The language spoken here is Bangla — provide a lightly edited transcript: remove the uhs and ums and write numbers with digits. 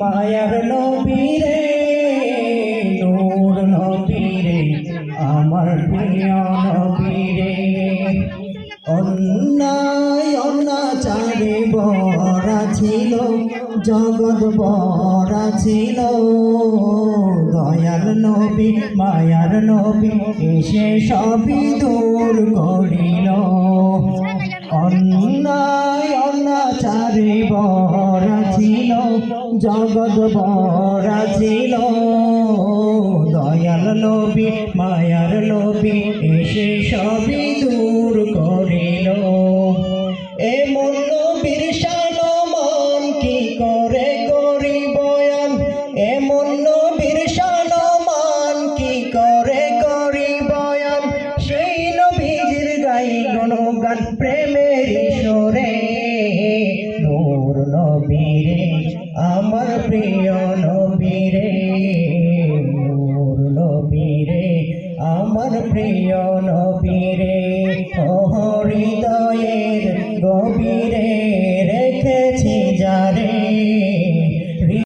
মায়ার নবীরে নূর নবীরে আমার প্রিয় নবীরে অন্যায় অনাচারে ভরা ছিল জগৎ ভরা ছিল দয়াল নবী মায়ার নবী এসে সবই দূর করিল অন্যায় অনাচারে ভরা ছিল জগৎ ভরা ছিল দয়াল নবী মায়ার নবী এসে সবই দূর করিল এমন নবীর শান মান কি করে করি বয়ান এমন নবীর শান মান কি করে করি বয়ান সেই নবীজির গাই গুণগান প্রেমের ঈশ্বরে নূর নবীরে আমার প্রিয় নবীরে নূর নবীরে আমার প্রিয় নবীরে হৃদয়ের গভীর